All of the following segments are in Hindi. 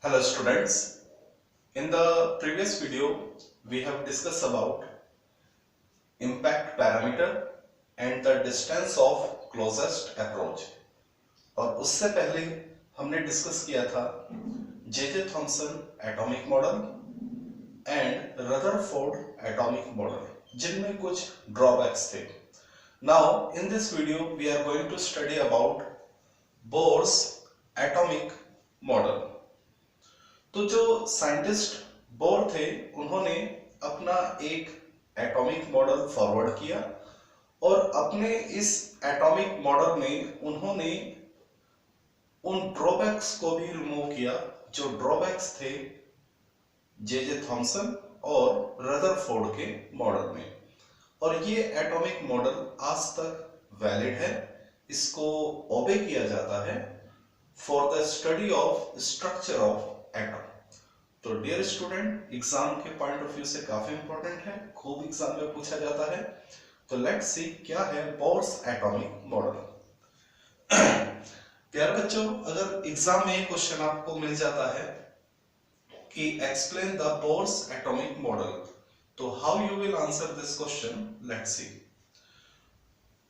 Hello students, in the previous video we have discussed about impact parameter and the distance of closest approach और उससे पहले हमने डिस्कस किया था J Thomson atomic model and Rutherford atomic model जिनमें कुछ ड्रॉबैक्स थे. Now in this video we are going to study about Bohr's atomic model. तो जो साइंटिस्ट बोर थे उन्होंने अपना एक एटॉमिक मॉडल फॉरवर्ड किया और अपने इस एटॉमिक मॉडल में उन्होंने उन ड्रॉबैक्स को भी रिमूव किया जो ड्रॉबैक्स थे जे थॉमसन और रदरफोर्ड के मॉडल में. और ये एटॉमिक मॉडल आज तक वैलिड है, इसको ओबे किया जाता है for the study of structure of atom. तो डियर स्टूडेंट, एग्जाम के पॉइंट ऑफ व्यू से काफी इंपॉर्टेंट है, खूब एग्जाम में पूछा जाता है. तो लेट्स सी क्या है बोर्स एटॉमिक मॉडल. प्यारे बच्चों, अगर एग्जाम में क्वेश्चन आपको मिल जाता है कि explain the Bohr's atomic model, तो how you will answer this question, let's see.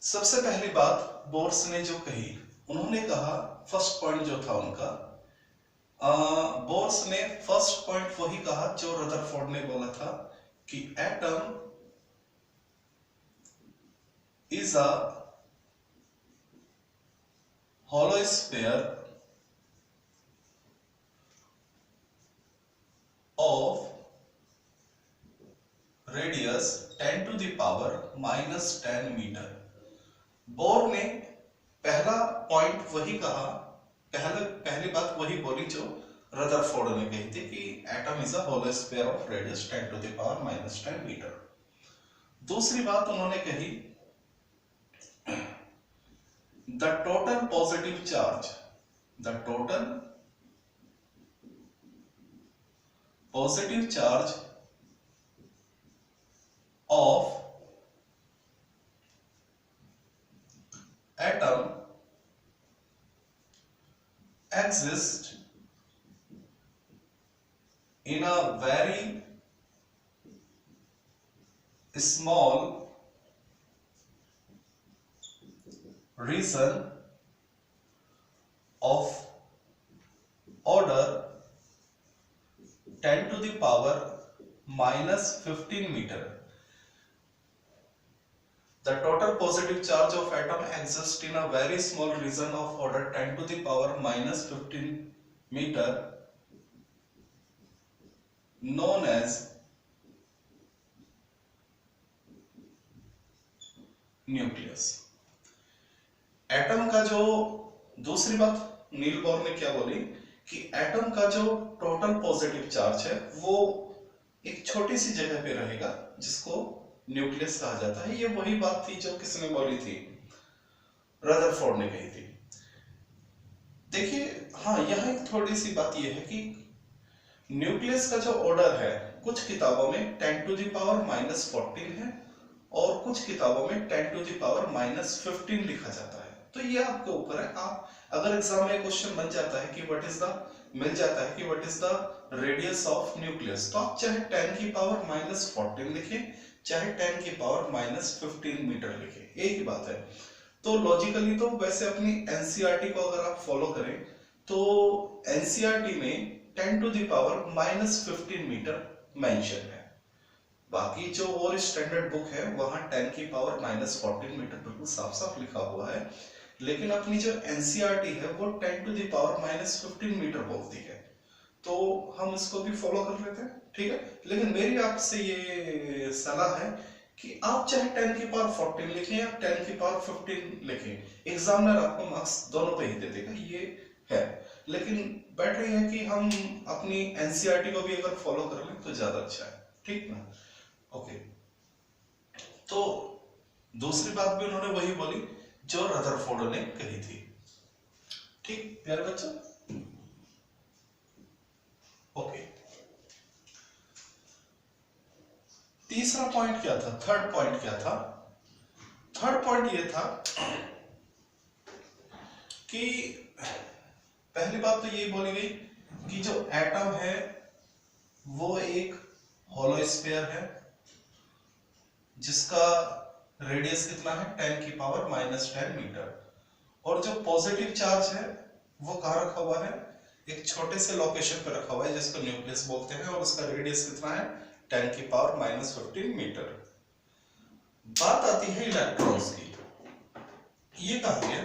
सबसे पहली बात बोर्स ने जो कही, उन्होंने कहा फर्स्ट पॉइंट जो था उनका, बोर्स ने फर्स्ट पॉइंट वही कहा जो रदरफोर्ड ने बोला था कि atom is a hollow sphere of radius 10 to the power -10 metre. Bohr ने पहला पॉइंट वही कहा, पहली बात वही बोली जो रदरफोर्ड ने कही थी कि atom is a hollow sphere of radius 10 to the power -10 metre. दूसरी बात उन्होंने कही the total positive charge, the total positive charge of atom exist in a very small region of order 10 to the power -15 meter. The total positive charge of atom exists in a very small region of order 10 to the power -15 meter known as nucleus. Atom का जो, दूसरी बात नील बोर ने क्या बोली कि एटम का जो टोटल पॉजिटिव चार्ज है वो एक छोटी सी जगह पे रहेगा जिसको न्यूक्लियस कहा जाता है. ये वही बात थी जो किसने बोली थी, रदरफोर्ड ने कही थी. देखिए, हाँ, यहाँ एक थोड़ी सी बात ये है कि न्यूक्लियस का जो ऑर्डर है कुछ किताबों में 10 टू द पावर -14 है और कुछ किताबों में 10 टू द पावर -15 लिखा जाता है. तो ये आपके ऊपर है. आप अगर एग्जाम में क्वेश्चन बन जाता है कि व्हाट इज द, मिल जाता है कि what is the radius of nucleus, तो आप चाहे 10 की पावर -14 लिखें चाहे 10 की पावर -15 मीटर लिखें, एक ही बात है. तो लॉजिकली तो वैसे अपनी एनसीईआरटी को अगर आप फॉलो करें तो एनसीईआरटी में 10 to the power -15 metre mention है. बाकी जो और स्टैंडर्ड बुक है वहां 10 की पावर -14 मीटर बिल्कुल साफ साफ लिखा हुआ है, लेकिन अपनी जो एनसीईआरटी है वो 10 टू द पावर -15 मीटर बोलती है. तो हम इसको भी फॉलो कर लेते हैं, ठीक है. लेकिन मेरी आपसे ये सलाह है कि आप चाहे 10 की पावर 14 लिखें या 10 की पावर 15 लिखें, एग्जामिनर आपको मार्क्स दोनों पे ही दे देगा, ये है. लेकिन बेटर है कि हम अपनी एनसीईआरटी को भी अगर फॉलो कर लें तो ज्यादा अच्छा है, ठीक ना. ओके, तो दूसरी बात भी उन्होंने वही बोली जो रदरफोर्ड ने कही थी. ठीक प्यारे बच्चों, ओके. तीसरा पॉइंट क्या था, थर्ड पॉइंट क्या था? थर्ड पॉइंट ये था कि पहली बात तो यही बोली गई कि जो एटम है वो एक होलो स्फीयर है जिसका रेडियस कितना है 10⁻⁻10 मीटर, और जो पॉजिटिव चार्ज है वो कहाँ रखा हुआ है, एक छोटे से लोकेशन पे रखा हुआ है जिसको न्यूक्लियस बोलते हैं, और उसका रेडियस कितना है 10⁻⁻15 मीटर। बात आती है इलेक्ट्रॉन्स की। ये कहा गया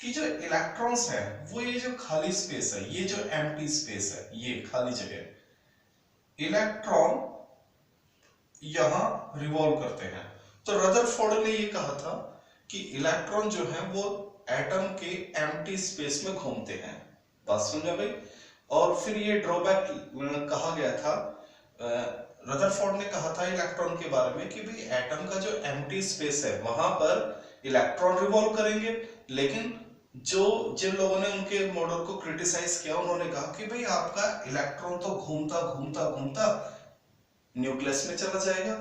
कि जो इलेक्ट्रॉन्स है वो ये जो खाली स्पेस है, ये जो एम्प्टी स्पेस है, ये खाली जगह, इलेक्ट्रॉन यहां रिवॉल्व करते हैं। तो रदरफोर्ड ने ये कहा था कि इलेक्ट्रॉन जो है वो एटम के एम्प्टी स्पेस में घूमते हैं। बात समझा भाई। और फिर ये ड्रॉबैक कहा गया था, रदरफोर्ड ने कहा था इलेक्ट्रॉन के बारे में कि भाई एटम का जो एम्प्टी स्पेस है वहां पर इलेक्ट्रॉन रिवॉल्व करेंगे, लेकिन जिन लोगों ने उनके मॉडल को क्रिटिसाइज किया उन्होंने कहा कि भाई आपका इलेक्ट्रॉन तो घूमता घूमता घूमता न्यूक्लियस में चला जाएगा।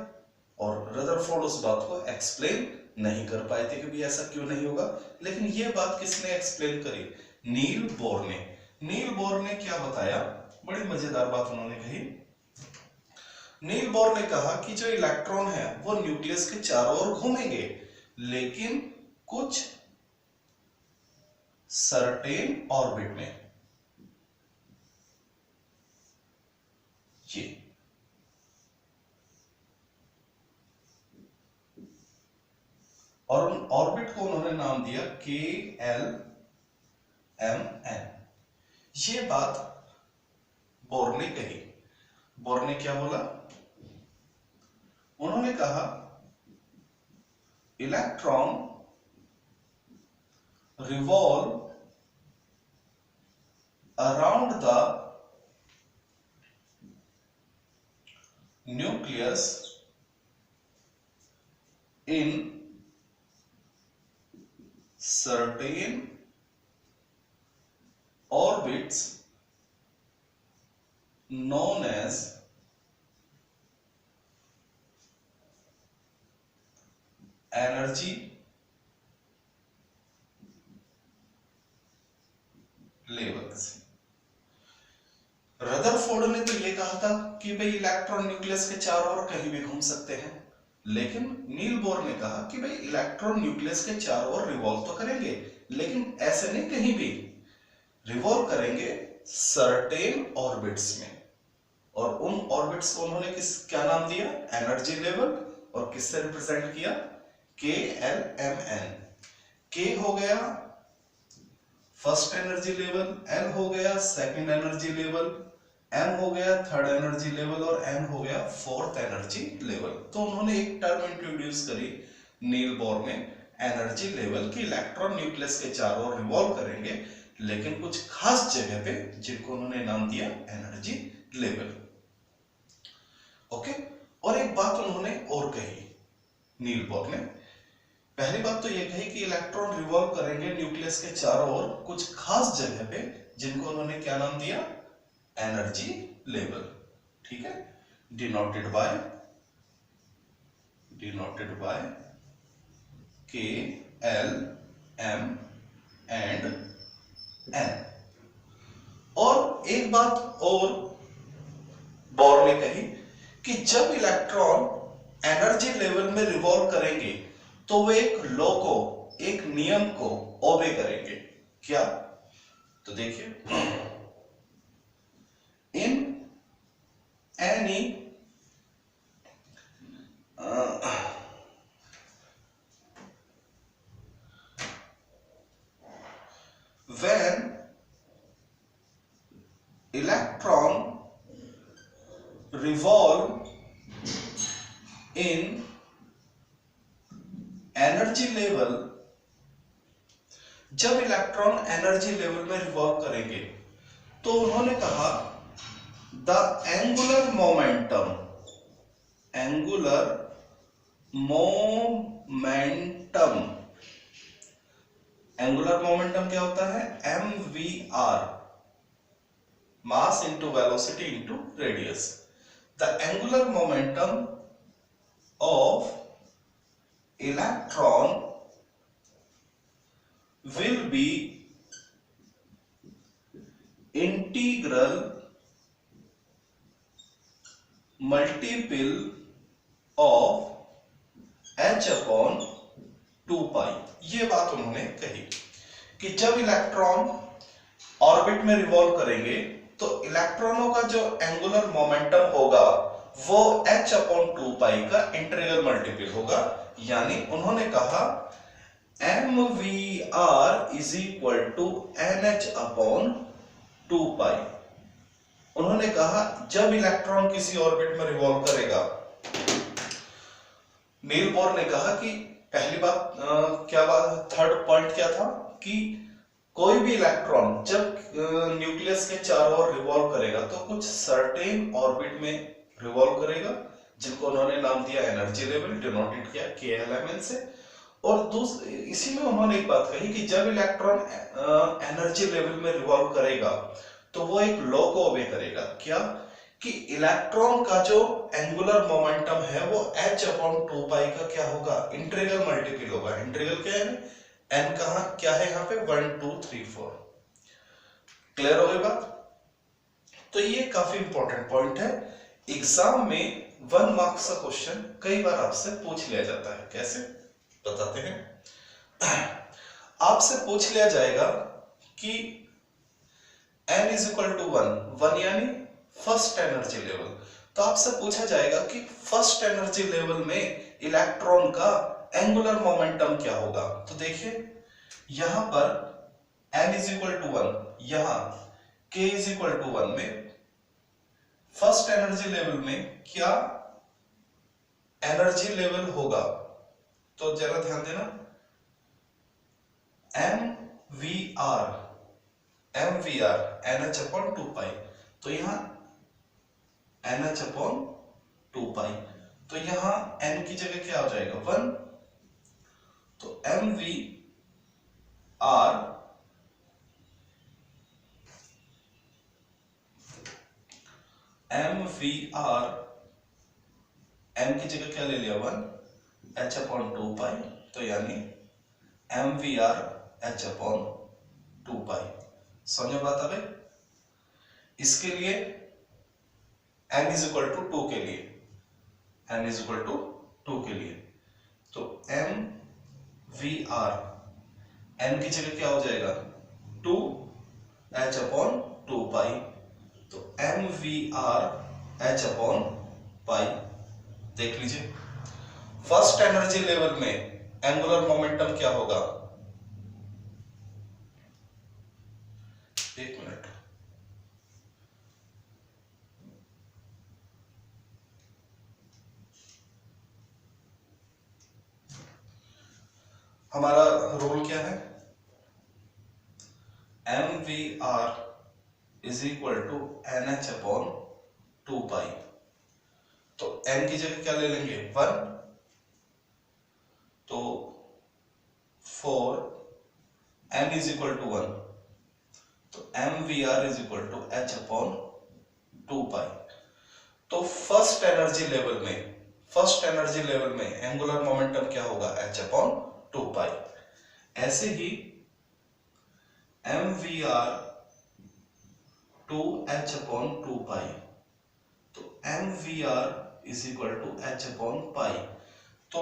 और रदरफोर्ड उस बात को एक्सप्लेन नहीं कर पाए थे कि भाई ऐसा क्यों नहीं होगा। लेकिन ये बात किसने एक्सप्लेन करी, नील बोर ने। नील बोर ने क्या बताया, बड़ी मजेदार बात उन्होंने कही। नील बोर ने कहा कि जो इलेक्ट्रॉन है वो न्यूक्लियस के चारों ओर घूमेंगे, लेकिन कुछ सर्टेन ऑर्बिट में। ये और उन ऑर्बिट को उन्होंने नाम दिया KLMN। ये बात बोर ने कही। बोर ने क्या बोला, उन्होंने कहा electron revolve around the nucleus in certain orbits known as energy levels। Rutherford ने तो ये कहा था कि भाई इलेक्ट्रॉन न्यूक्लियस के चारों ओर कहीं भी घूम सकते हैं, लेकिन नील बोर ने कहा कि भाई इलेक्ट्रॉन न्यूक्लियस के चारों ओर रिवॉल्व तो करेंगे, लेकिन ऐसे नहीं कहीं भी रिवॉल्व करेंगे सर्टेन ऑर्बिट्स में। और उन ऑर्बिट्स को उन्होंने क्या नाम दिया, एनर्जी लेवल, और किससे रिप्रेजेंट किया, KLMN। K हो गया फर्स्ट एनर्जी लेवल, L हो गया सेकंड एनर्जी लेवल, M हो गया थर्ड एनर्जी लेवल, और N हो गया फोर्थ एनर्जी लेवल। तो उन्होंने एक टर्म इंट्रोड्यूस करी नील बोर ने, एनर्जी लेवल, की इलेक्ट्रॉन न्यूक्लियस के चारों ओर रिवॉल्व करेंगे, लेकिन कुछ खास जगह पे, जिनको उन्होंने नाम दिया एनर्जी लेवल। ओके। और एक बात उन्होंने और कही नील बोर ने। पहली बात तो ये कही कि इलेक्ट्रॉन रिवॉल्व करेंगे न्यूक्लियस के चारों ओर कुछ खास जगह पे, जिनको उन्होंने क्या नाम दिया, एनर्जी लेवल। ठीक है, denoted by KLM and N। और एक बात और बोर ने कही कि जब इलेक्ट्रॉन एनर्जी लेवल में रिवॉल्व करेंगे तो वे एक लॉ को, एक नियम को ओबे करेंगे। क्या, तो देखिए, in any when electron revolve in energy level, जब इलेक्ट्रॉन एनर्जी लेवल में रिवॉल्व करेंगे तो उन्होंने कहा द एंगुलर मोमेंटम क्या होता है, MVR, mass into velocity into radius. The angular momentum of electron will be integral multiple of h upon 2 पाई। ये बात उन्होंने कही कि जब इलेक्ट्रॉन ऑर्बिट में रिवॉल्व करेंगे तो इलेक्ट्रॉनों का जो एंगुलर मोमेंटम होगा वो h अपॉन 2 पाई का इंटीग्रल मल्टीपल होगा। यानी उन्होंने कहा mvr is equal to nh upon 2 pi. उन्होंने कहा जब इलेक्ट्रॉन किसी ऑर्बिट में रिवॉल्व करेगा, नील बोर ने कहा कि पहली बात क्या बात, थर्ड पॉइंट क्या था कि कोई भी इलेक्ट्रॉन जब न्यूक्लियस के चारों ओर रिवॉल्व करेगा तो कुछ सर्टेन ऑर्बिट में रिवॉल्व करेगा, जिनको उन्होंने नाम दिया एनर्जी लेवल, डिनोटेड किया KLMN से। और इसी में उन्होंने एक बात कही कि जब इलेक्ट्रॉन एनर्जी लेवल में रिवॉल्व करेगा तो वो एक लॉ को ओबे करेगा। क्या कि इलेक्ट्रॉन का जो एंगुलर मोमेंटम है वो h अपॉन 2 पाई का क्या होगा, इंटीग्रल मल्टीपल होगा। इंटीग्रल क्या है, n कहां क्या है यहाँ पे 1 2 3 4। क्लियर हो गई बात? तो ये काफी इंपॉर्टेंट पॉइंट है। एग्जाम में 1 मार्क्स का क्वेश्चन कई बार आपसे पूछ लिया जाता है। कैसे बताते हैं? आपसे पूछ लिया जाएगा कि n इज इक्वल टू 1 यानी फर्स्ट एनर्जी लेवल। तो आपसे पूछा जाएगा कि फर्स्ट एनर्जी लेवल में इलेक्ट्रॉन का एंगुलर मोमेंटम क्या होगा। तो देखिए यहां पर n इज इक्वल टू 1, यहां k इज इक्वल टू 1 में फर्स्ट एनर्जी लेवल में क्या एनर्जी लेवल होगा। तो जरा ध्यान देना, mvr nh अपॉन 2 पाई। तो यहां nh अपॉन 2 पाई, तो यहां n की जगह क्या हो जाएगा 1। तो mvr n की जगह क्या ले लिया 1, h अपॉन 2 पाई। तो यानी mvr h अपॉन 2 पाई। समझ बात आ गई? इसके लिए n इज इक्वल टू 2 के लिए, n इज इक्वल टू 2 के लिए तो mvr n की जगह क्या हो जाएगा 2 h अपॉन 2 पाई। तो mvr h अपॉन पाई। देख लीजिए फर्स्ट एनर्जी लेवल में एंगुलर मोमेंटम क्या होगा, एक मिनट, हमारा रूल क्या है, mvr is equal to nh upon 2 pi. तो n की जगह क्या ले लेंगे 1, तो 4 n इज इक्वल टू 1। तो mvr is equal to h upon 2 pi. तो फर्स्ट एनर्जी लेवल में एंगुलर मोमेंटम क्या होगा h अपॉन 2 पाई। ऐसे ही mvr 2h अपॉन 2 पाई। तो mvr is equal to h upon pi. तो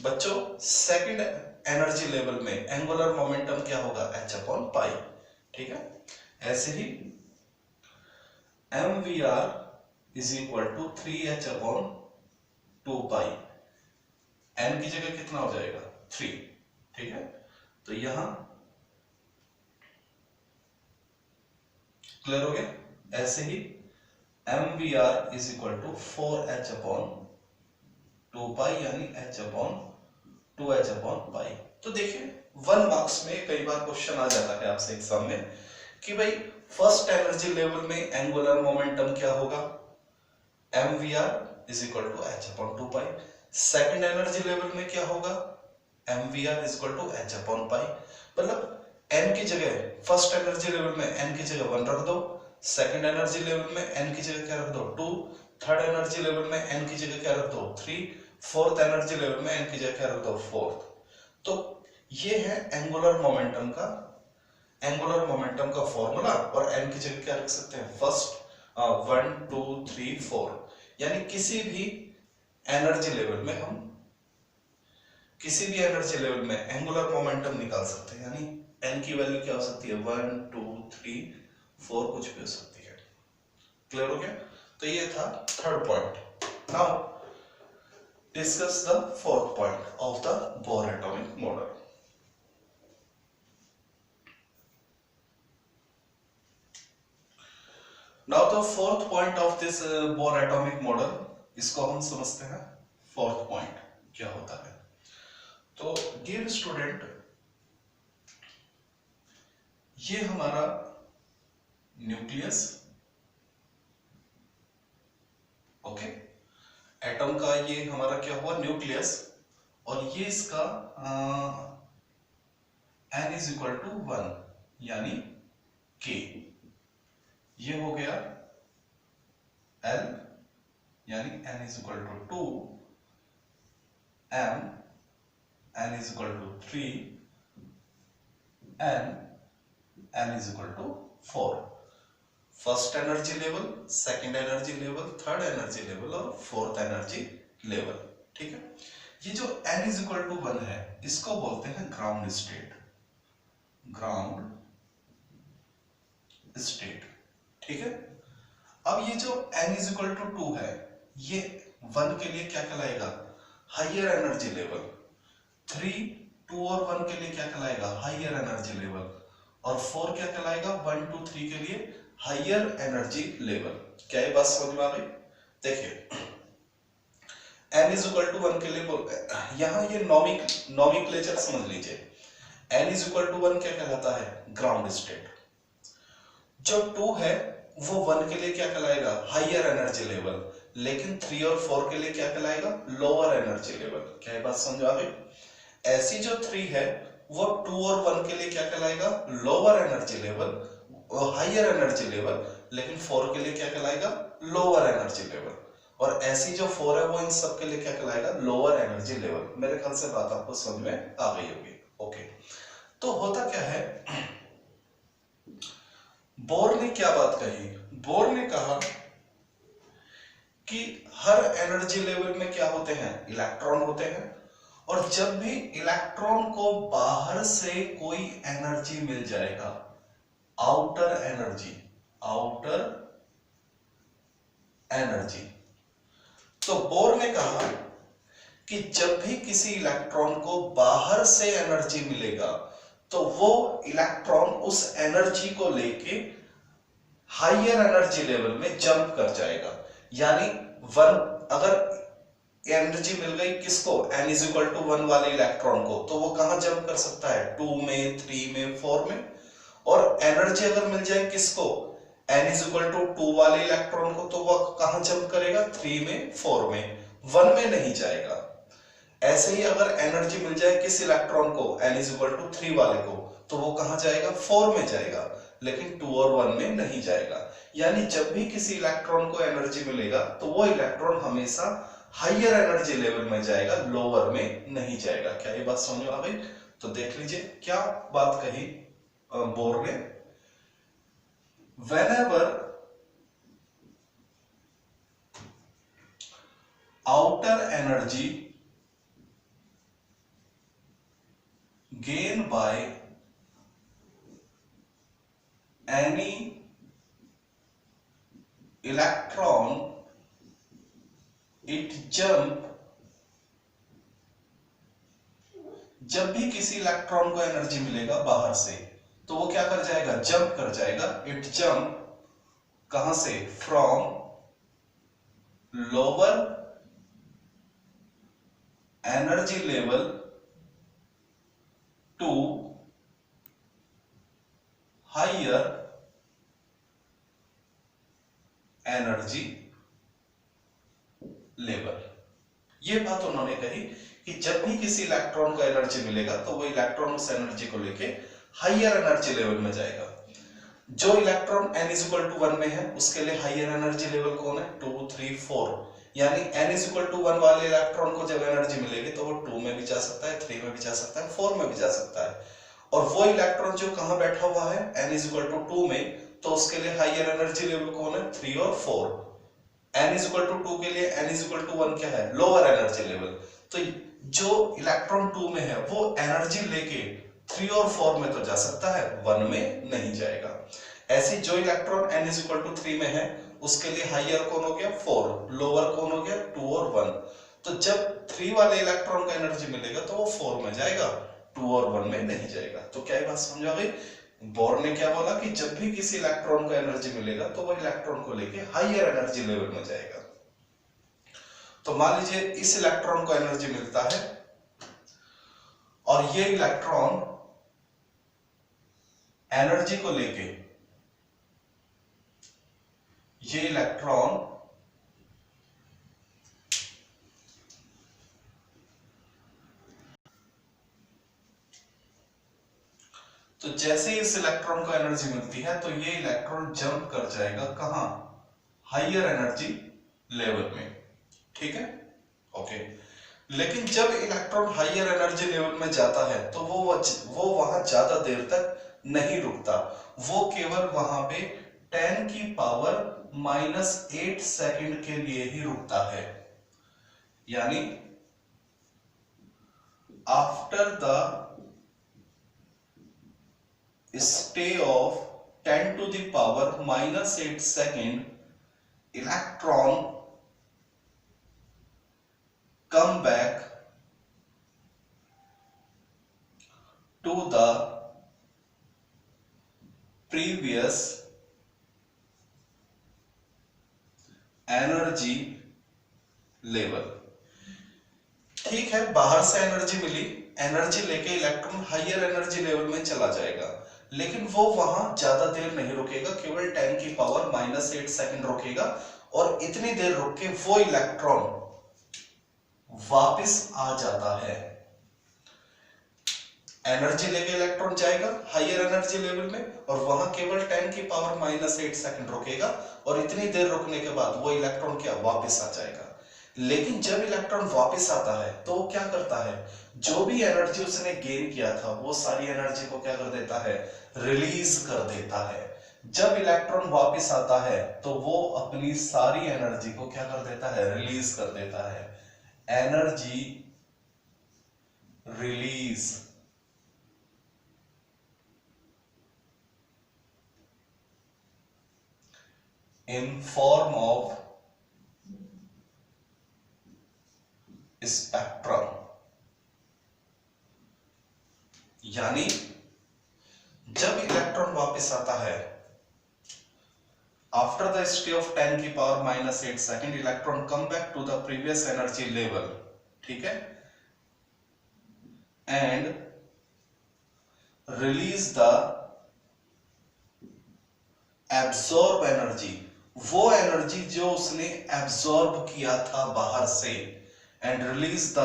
बच्चों सेकंड एनर्जी लेवल में एंगुलर मोमेंटम क्या होगा h अपॉन पाई। ठीक है, ऐसे ही mvr is equal to 3h upon 2 pi. n की जगह कितना हो जाएगा 3। ठीक है, तो यहां क्लियर हो गया। ऐसे ही mvr is equal to 4h upon 2 pi यानी h upon 2h upon pi. तो देखिए 1 मार्क्स में कई बार क्वेश्चन आ जाता है आपसे एग्जाम में कि भाई फर्स्ट एनर्जी लेवल में एंगुलर मोमेंटम क्या होगा, mvr is equal to h upon 2 pi. Second energy level में क्या होगा, mvr is equal to h upon pi. मतलब n की जगह फर्स्ट एनर्जी लेवल में n की जगह 1 रख दो, सेकंड एनर्जी लेवल में n की जगह क्या रख दो 2, थर्ड एनर्जी लेवल में n की जगह क्या रख दो 3, फोर्थ एनर्जी लेवल में n की जगह क्या रख दो 4। तो ये है एंगुलर मोमेंटम का एंगुलर मोमेंटम का फॉर्मूला और n की जगह क्या रख सकते हैं, फर्स्ट 1 2 3 4, यानी किसी भी एनर्जी लेवल में हम किसी भी एनर्जी लेवल में एंगुलर मोमेंटम निकाल सकते हैं, यानी n की वैल्यू क्या हो सकती है, 1 2 3 4 कुछ भी हो सकती है। क्लियर हो गया? तो ये था third point. Now discuss the fourth point of the bore atomic model. Now the fourth point of this bore atomic model, इसको हम समझते हैं फोर्थ पॉइंट क्या होता है। तो डियर स्टूडेंट, ये हमारा न्यूक्लियस, ओके, एटम का ये हमारा क्या हुआ, न्यूक्लियस, और ये इसका n इज इक्वल टू 1 यानी k, ये हो गया L यानी n is equal to 2, m n is equal to 3, n is equal to 4। First energy level, second energy level, third energy level और फोर्थ एनर्जी लेवल। ठीक है, ये जो n इज इक्वल टू 1 है, इसको बोलते हैं ग्राउंड स्टेट, ग्राउंड स्टेट। ठीक है, अब ये जो n इज इक्वल टू 2 है, ये 1 के लिए क्या कहलाएगा, हायर एनर्जी लेवल। 3 2 और 1 के लिए क्या कहलाएगा, हायर एनर्जी लेवल। और 4 क्या कहलाएगा, 1 2 3 के लिए हायर एनर्जी लेवल। क्या ये बात समझ में आ गई? देखिए, n इज इक्वल टू 1 के लिए यहां ये नॉमिक्लेचर समझ लीजिए। n इज इक्वल टू 1 क्या कहलाता है, ग्राउंड स्टेट। जो 2 है वो 1 के लिए क्या कहलाएगा, हायर एनर्जी लेवल, लेकिन 3 और 4 के लिए क्या कहलाएगा, लोअर एनर्जी लेवल। क्या ये बात समझ आ गई? ऐसी जो 3 है वो 2 और 1 के लिए क्या कहलाएगा, lower energy level, higher energy level, लेकिन 4 के लिए क्या कहलाएगा, लोअर एनर्जी लेवल। और ऐसी जो 4 है वो इन सब के लिए क्या कहलाएगा, लोअर एनर्जी लेवल। मेरे ख्याल से बात आपको समझ में आ गई होगी। ओके, तो होता क्या है, बोर ने क्या बात कही, बोर ने कहा कि हर एनर्जी लेवल में क्या होते हैं, इलेक्ट्रॉन होते हैं, और जब भी इलेक्ट्रॉन को बाहर से कोई एनर्जी मिल जाएगा, आउटर एनर्जी, आउटर एनर्जी, तो बोर ने कहा कि जब भी किसी इलेक्ट्रॉन को बाहर से एनर्जी मिलेगा तो वो इलेक्ट्रॉन उस एनर्जी को लेके हायर एनर्जी लेवल में जंप कर जाएगा। यानी अगर एनर्जी मिल गई किसको, n इज इक्वल टू 1 वाले इलेक्ट्रॉन को, तो वो कहां जंप कर सकता है, 2 में, 3 में, 4 में। और एनर्जी अगर मिल जाए किसको, n इज इक्वल टू 2 वाले इलेक्ट्रॉन को, तो वो कहां जंप करेगा, 3 में, 4 में, 1 में नहीं जाएगा। ऐसे ही अगर एनर्जी मिल जाए किस इलेक्ट्रॉन को, n इज इक्वल टू 3 वाले को, तो वो कहां जाएगा, 4 में जाएगा, लेकिन 2 और 1 में नहीं जाएगा। यानी जब भी किसी इलेक्ट्रॉन को एनर्जी मिलेगा तो वो इलेक्ट्रॉन हमेशा हायर एनर्जी लेवल में जाएगा, लोअर में नहीं जाएगा। क्या ये बात समझ में आ गई? तो देख लीजिए क्या बात कही बोर ने, whenever outer energy gained by any electron, it jump, जब भी किसी इलेक्ट्रॉन को एनर्जी मिलेगा बाहर से तो वो क्या कर जाएगा, जंप कर जाएगा। इट जंप कहां से, from lower energy level to higher energy level. ये बात उन्होंने कही कि जब भी किसी इलेक्ट्रॉन को एनर्जी मिलेगा तो वो इलेक्ट्रॉन उस एनर्जी को लेके हायर एनर्जी लेवल में जाएगा। जो electron n is equal to 1 में है उसके लिए हायर एनर्जी लेवल कौन है, 2 3 4। यानी n इज इक्वल टू 1 वाले इलेक्ट्रॉन को जब एनर्जी मिलेगी तो वो 2 में भी जा सकता है, 3 में भी जा सकता है, 4 में भी जा सकता है। और वो इलेक्ट्रॉन जो कहां बैठा हुआ है n इज इक्वल टू 2 में, तो उसके लिए हायर एनर्जी लेवल कौन है 3 और 4। n इज इक्वल टू 2 के लिए n इज इक्वल टू 1 क्या है लोअर एनर्जी लेवल। तो जो इलेक्ट्रॉन 2 में है वो एनर्जी लेके 3 और 4 में तो जा सकता है, 1 में नहीं जाएगा। ऐसे जो electron n is equal to 3 में है उसके लिए हायर कौन हो गया 4, लोअर कौन हो गया 2 और 1। तो जब 3 वाले इलेक्ट्रॉन को एनर्जी मिलेगा तो वो 4 में जाएगा, 2 और 1 में नहीं जाएगा। तो क्या ये बात समझ आ गई? बोर ने क्या बोला कि जब भी किसी इलेक्ट्रॉन को एनर्जी मिलेगा तो वो इलेक्ट्रॉन को लेके हायर एनर्जी लेवल में जाएगा। तो मान लीजिए इस इलेक्ट्रॉन को एनर्जी मिलता है और ये इलेक्ट्रॉन एनर्जी को लेके, ये इलेक्ट्रॉन तो जैसे ही इस इलेक्ट्रॉन को एनर्जी मिलती है तो ये इलेक्ट्रॉन जंप कर जाएगा कहां हायर एनर्जी लेवल में, ठीक है ओके। लेकिन जब इलेक्ट्रॉन हायर एनर्जी लेवल में जाता है तो वो वहां ज्यादा देर तक नहीं रुकता, वो केवल वहां पे 10 की पावर -8 सेकंड के लिए ही रुकता है। यानी after the stay of 10 to the power -8 second, electron come back to the previous energy level। ठीक है, बाहर से एनर्जी मिली, एनर्जी लेके इलेक्ट्रॉन हायर एनर्जी लेवल में चला जाएगा, लेकिन वो वहां ज्यादा देर नहीं रुकेगा, केवल 10 की पावर -8 सेकंड रुकेगा और इतनी देर रुक के वो इलेक्ट्रॉन वापस आ जाता है। एनर्जी लेके इलेक्ट्रॉन जाएगा हायर एनर्जी लेवल में और वहां केवल 10 की पावर -8 सेकंड रुकेगा और इतनी देर रुकने के बाद वो इलेक्ट्रॉन क्या वापस आ जाएगा। लेकिन जब इलेक्ट्रॉन वापस आता है तो वो क्या करता है, जो भी एनर्जी उसने गेन किया था वो सारी एनर्जी को क्या कर देता है रिलीज कर देता है। जब इलेक्ट्रॉन वापस आता है तो वो अपनी सारी एनर्जी को क्या कर देता है रिलीज कर देता है। Energy release in form of spectrum. यानी जब इलेक्ट्रॉन वापस आता है आफ्टर द स्टे ऑफ 10 की power -8 second, electron come back to the previous energy level, ठीक है, and release the absorb energy, वो एनर्जी जो उसने एब्सॉर्ब किया था बाहर से, and release the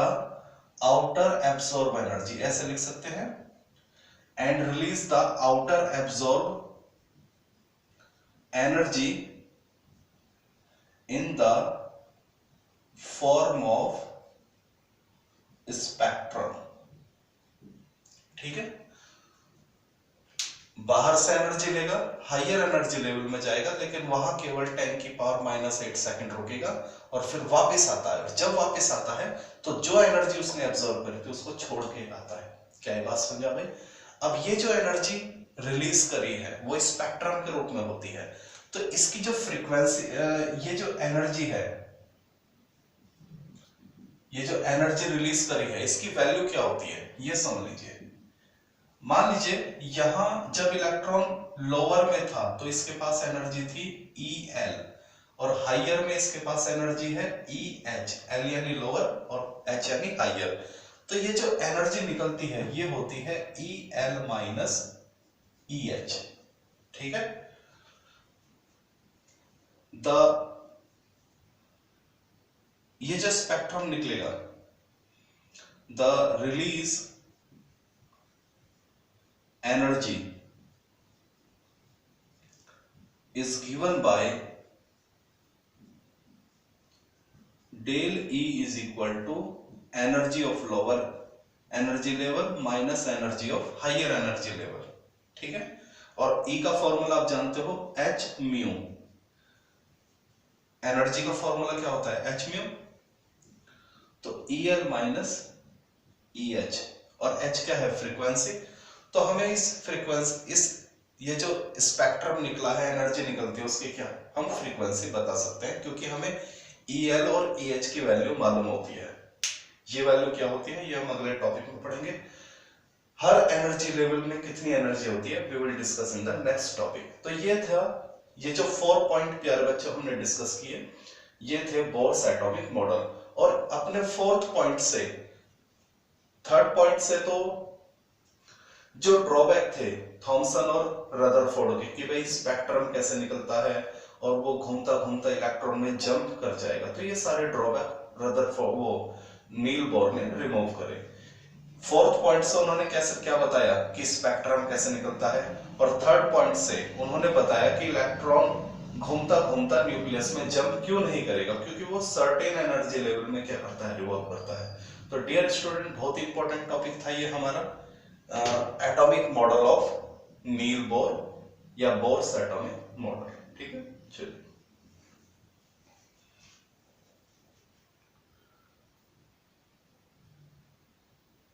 outer absorb energy, ऐसे लिख सकते हैं, and release the outer absorb energy in the form of spectrum. ठीक है, बाहर से एनर्जी लेगा हायर एनर्जी लेवल में जाएगा, लेकिन वहां केवल 10 की पावर -8 सेकंड रुकेगा और फिर वापस आता है। जब वापस आता है तो जो एनर्जी उसने एब्जॉर्ब करी थी उसको छोड़ के आता है। क्या ये बात समझा भाई? अब ये जो एनर्जी रिलीज करी है वो स्पेक्ट्रम के रूप में होती है, तो इसकी जो फ्रीक्वेंसी, ये जो एनर्जी है, ये जो एनर्जी रिलीज करी है, इसकी वैल्यू क्या होती है ये समझ लीजिए। मान लीजिए यहां जब इलेक्ट्रॉन लोअर में था तो इसके पास एनर्जी थी EL और हायर में इसके पास एनर्जी है EH, L यानी लोअर और H यानी हायर। तो ये जो एनर्जी निकलती है ये होती है EL - EH। ठीक है, ये जो स्पेक्ट्रम निकलेगा, the release energy is given by del E is equal to energy of lower energy level minus energy of higher energy level, ठीक है। और ई का फॉर्मूला आप जानते हो एच म्यू, एनर्जी का फॉर्मूला क्या होता है एच म्यू, तो E L minus E H, और एच क्या है फ्रीक्वेंसी। तो हमें इस फ्रीक्वेंसी, इस ये जो स्पेक्ट्रम निकला है, एनर्जी निकलती है, उसकी क्या हम फ्रीक्वेंसी बता सकते हैं, क्योंकि हमें ई एल और ई एच की वैल्यू मालूम होती है। ये वैल्यू क्या होती है ये हम अगले टॉपिक में पढ़ेंगे। हर एनर्जी लेवल में कितनी एनर्जी होती है we will discuss in the next topic. तो ये था, ये जो 4 पॉइंट प्यारे बच्चे हमने डिस्कस किए, ये थे बोर्स एटॉमिक मॉडल। और अपने फोर्थ पॉइंट से, थर्ड पॉइंट से तो जो ड्रॉबैक थे थॉमसन और रदरफोर्ड के कि भाई स्पेक्ट्रम कैसे निकलता है और वो घूमता घूमता इलेक्ट्रॉन में जंप कर जाएगा, तो ये सारे ड्रॉबैक रदरफोर्ड वो नील बोर ने रिमूव करे। फोर्थ पॉइंट से उन्होंने कैसे क्या बताया कि स्पेक्ट्रम कैसे निकलता है, और थर्ड पॉइंट से उन्होंने बताया कि इलेक्ट्रॉन घूमता घूमता न्यूक्लियस में जंप क्यों नहीं करेगा, क्योंकि वो सर्टेन एनर्जी लेवल में क्या करता है रिवॉल्व करता है। तो डियर स्टूडेंट बहुत इंपॉर्टेंट टॉपिक था ये हमारा atomic model of Niels Bohr या बोर्स एटॉमिक मॉडल, ठीक है। चलिए।